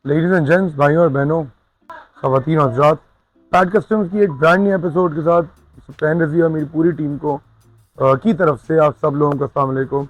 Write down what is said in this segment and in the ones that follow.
Ladies and gents, भाइयों और बहनों, ख़वातीन और हज़रात, पैड कस्टम्स की एक ब्रांड न्यू एपिसोड के साथ फैन रिव्यू मेरी पूरी टीम को की तरफ से आप सब लोगों को अस्सलाम वालेकुम।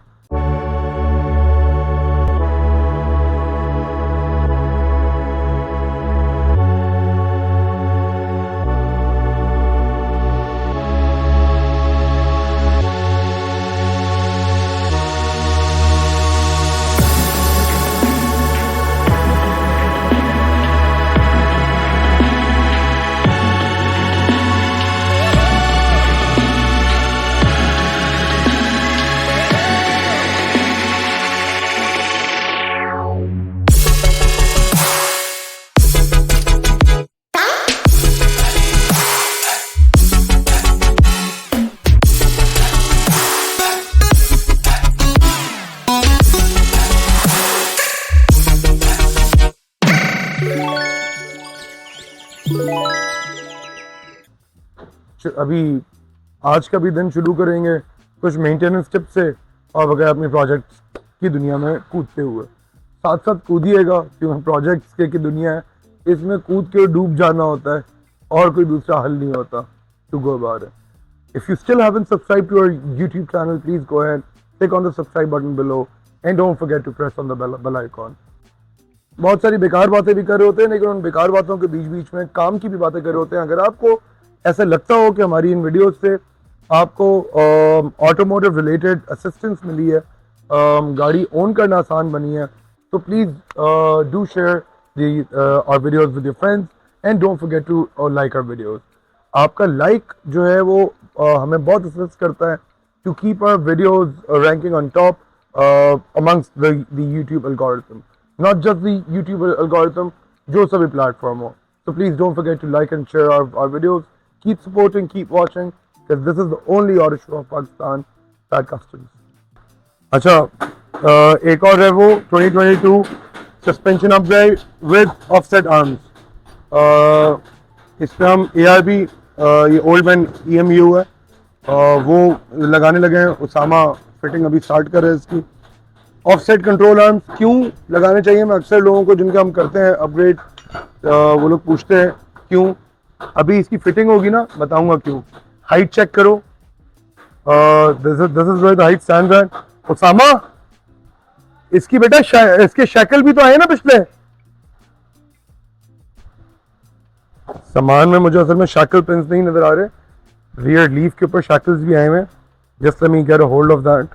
अभी आज का भी दिन शुरू करेंगे कुछ मेंटेनेंस टिप से और वगैरह अपने प्रोजेक्ट्स की दुनिया में कूदते हुए। साथ साथ कूदिएगा क्योंकि प्रोजेक्ट्स की दुनिया है, इसमें कूद के डूब जाना होता है और कोई दूसरा हल नहीं होता to go about it. If you still haven't subscribe to our YouTube channel, please go ahead, click on the subscribe button below and don't forget to press on the bell icon. बहुत सारी बेकार बातें भी कर रहे होते हैं, लेकिन उन बेकार बातों के बीच बीच में काम की भी बातें कर रहे होते हैं। अगर आपको ऐसा लगता हो कि हमारी इन वीडियोस से आपको ऑटोमोटिव रिलेटेड असिस्टेंस मिली है, गाड़ी ओन करना आसान बनी है, तो please do share our videos with your friends and don't forget to like our videos. आपका लाइक जो है वो हमें बहुत असिस्ट करता है to keep our videos ranking on top amongst the YouTube algorithm, not just the YouTube algorithm, जो सभी प्लेटफॉर्म हो। So please don't forget to like and share our videos. Keep supporting, keep watching, because this is the only auto show of Pakistan that customs. अच्छा, एक और है वो 2022 suspension upgrade with offset arms. इस पे हम ARB ये old man EMU है वो लगाने लगे हैं। उसामा फिटिंग अभी स्टार्ट कर रहे हैं इसकी। ऑफसेट कंट्रोल आर्म्स क्यों लगाने चाहिए, मैं अक्सर लोगों को जिनके हम करते हैं अपग्रेड वो लोग पूछते हैं क्यों। अभी इसकी फिटिंग होगी ना, बताऊंगा क्यों। हाइट चेक करो, this is where the height stands at. Usama, इसकी बेटा इसके शैकल भी तो आए ना पिछले सामान में। मुझे असल में शैकल पिन्स नहीं नजर आ रहे, रियर लीफ के ऊपर शैकल्स भी आए हैं। Just let me get a hold of that.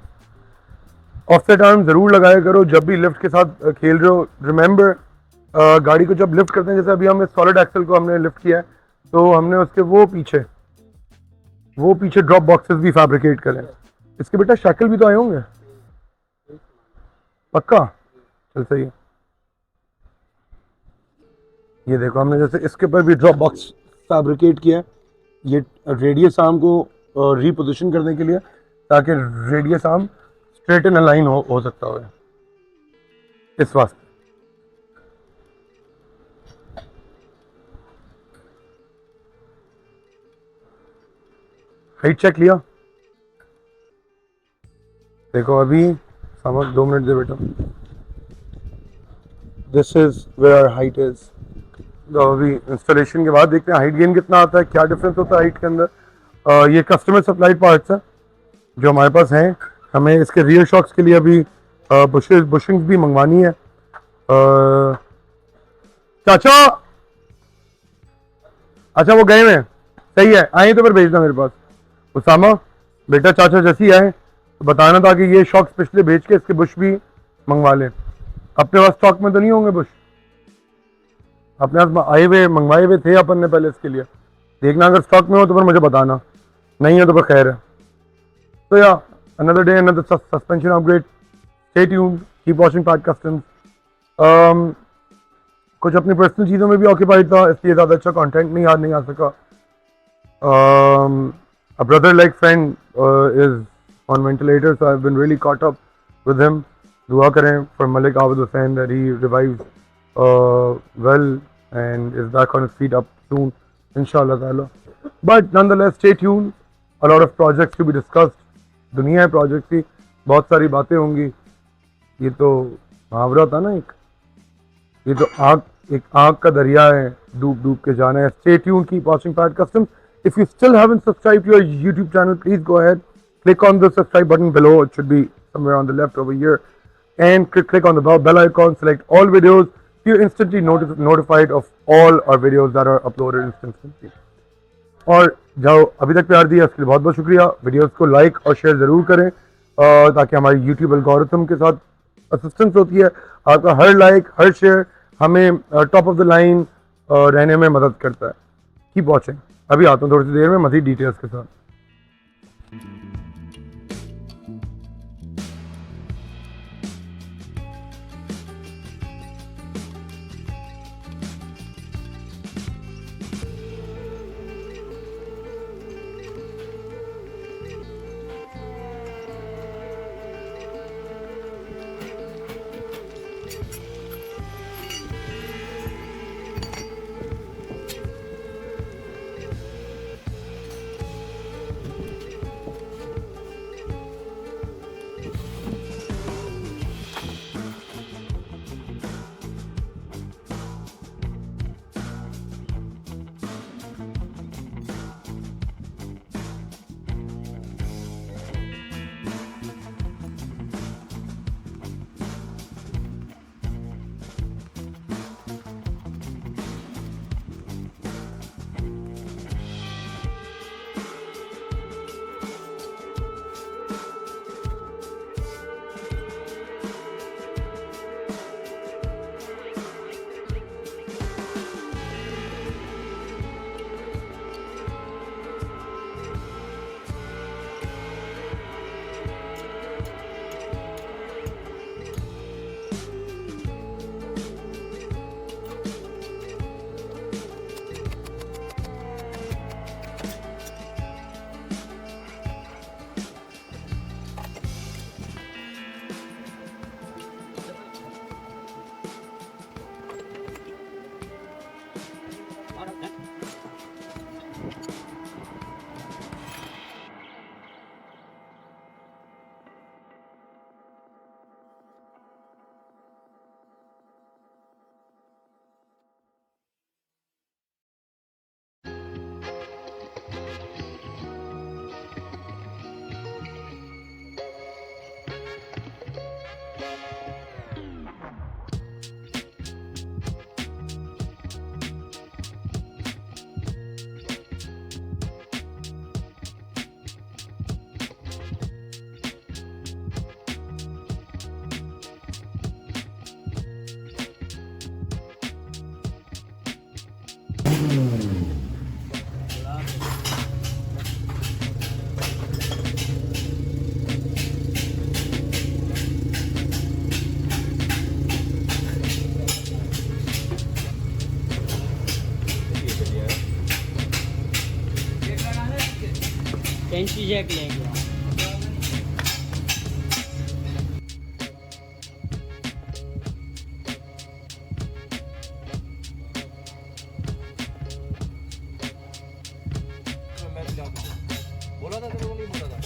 Offset arm जरूर लगाया करो जब भी लिफ्ट के साथ खेल रहे हो। रिमेंबर, गाड़ी को जब लिफ्ट करते हैं, जैसे अभी हमने सॉलिड एक्सल को हमने लिफ्ट किया है, तो हमने उसके वो पीछे ड्रॉप बॉक्सेस भी फैब्रिकेट करें। इसके बेटा शैकल भी तो आए होंगे पक्का। चल सही है। ये देखो, हमने जैसे इसके ऊपर भी ड्रॉप बॉक्स फैब्रिकेट किया है, ये रेडियस आर्म को रीपोजिशन करने के लिए, ताकि radius arm straight in line हो सकता हो इस वास्ते। हाइट चेक लिया, देखो अभी समझ 2 मिनट दे बेटा। This is where height is. तो अभी इंस्टॉलेशन के बाद देखते हैं हाइट गेन कितना आता है, क्या डिफरेंस होता है हाइट के अंदर। ये कस्टमर सप्लाइड पार्ट्स है जो हमारे पास हैं। हमें इसके रियर शॉक्स के लिए अभी बुशिंग्स भी मंगवानी है। चाचा, अच्छा वो गए हैं, सही है, आए तो फिर भेजना मेरे पास। उसामा बेटा, चाचा जैसी आए तो बताना था कि ये शॉक्स पिछले भेज के इसके बुश भी मंगवा लें। अपने पास स्टॉक में तो नहीं होंगे बुश, अपने पास आए हुए मंगवाए हुए थे अपन ने पहले इसके लिए। देखना अगर स्टॉक में हो तो फिर मुझे बताना, नहीं है तो फिर खैर है। तो या another day, another suspension upgrade. Stay tuned, keep watching Pat Customs. कुछ अपनी पर्सनल चीज़ों में भी ऑक्यूपाइड था, इसलिए ज़्यादा अच्छा कंटेंट नहीं आ सका। A brother like friend is on ventilator, so I've been really caught up with him. दुआ करें for Malik Abid Hussain that he revives well and is back on his feet up soon, inshallah ta'ala. But nonetheless, stay tuned. A lot of projects to be discussed. दुनिया है project की, बहुत सारी बातें होंगी। ये तो मुहावरा था ना एक, ये तो एक आग का दरिया है, डूब डूब के जाना है. Stay tuned, keep watching Pat Custom. If you still haven't subscribed to our YouTube channel, please go ahead, click on the subscribe button below. It should be somewhere on the left over here, and click on the bell icon, select all videos. You're instantly notified of all our videos that are uploaded instantly. और जो अभी तक प्यार दिया उसके लिए बहुत बहुत शुक्रिया. वीडियोस को लाइक और शेयर ज़रूर करें ताकि हमारी यूट्यूब एल्गोरिथम के साथ असिस्टेंस होती है. आपका हर लाइक हर शेयर हमें टॉप ऑफ द लाइन रहने में मदद करता है. Keep watching. अभी आता हूँ थोड़ी सी देर में मज़ीद डिटेल्स के साथ. पेंसी जैक लेंगे. बोला था तेरे को नहीं बोला था.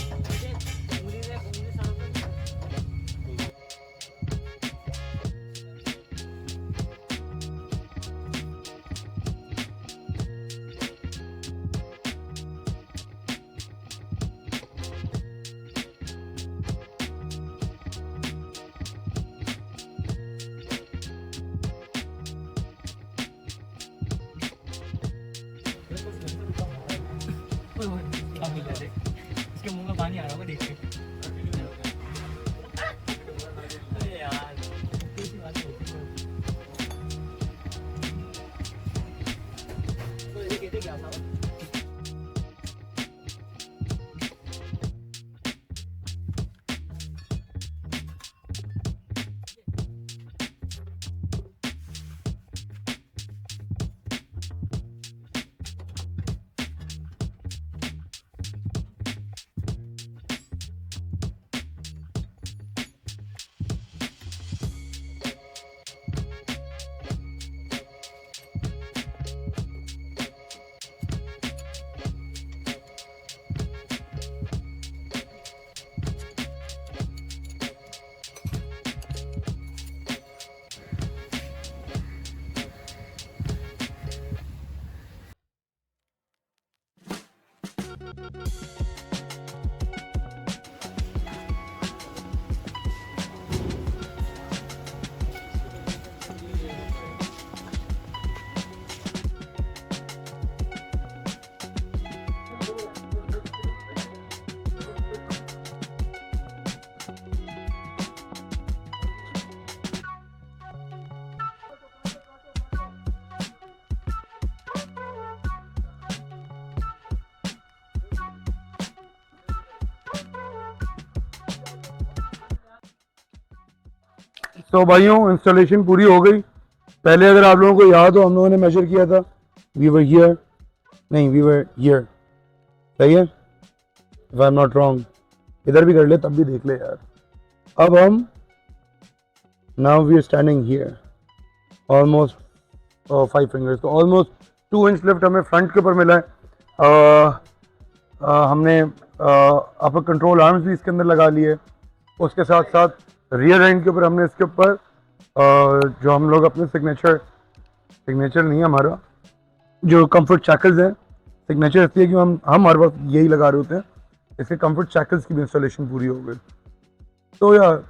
तो भाइयों इंस्टॉलेशन पूरी हो गई। पहले अगर आप लोगों को याद हो हम लोगों ने मेजर किया था, वी वर हियर, नहीं वी वर हियर, सही है, if I am not wrong. इधर भी कर ले तब भी देख ले यार। अब हम now we are standing here, almost 5 fingers, तो ऑलमोस्ट 2 इंच लिफ्ट हमें फ्रंट के ऊपर मिला है। हमने अपर कंट्रोल आर्म्स भी इसके अंदर लगा लिए। उसके साथ साथ रियर एंड के ऊपर हमने इसके ऊपर जो हम लोग अपने सिग्नेचर नहीं है हमारा, जो कंफर्ट शैकल्स हैं, सिग्नेचर इसलिए कि हम हर वक्त यही लगा रहे होते हैं, इसके कंफर्ट शैकल्स की भी इंस्टॉलेशन पूरी हो गई। तो यार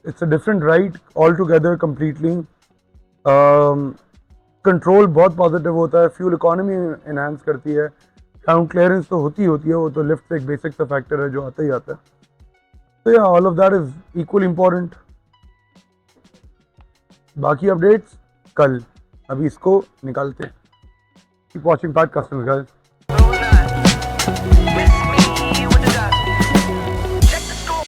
it's a different ride all together completely. Control बहुत पॉजिटिव होता है, फ्यूल इकोनॉमी इनहांस करती है, साउंड क्लियरेंस तो होती है, वो तो लिफ्ट से एक बेसिक सा फैक्टर है जो आता ही आता है। तो या all of that is equal important. बाकी अपडेट्स कल, अभी इसको निकालते हैं। Keep watching pack customers guys.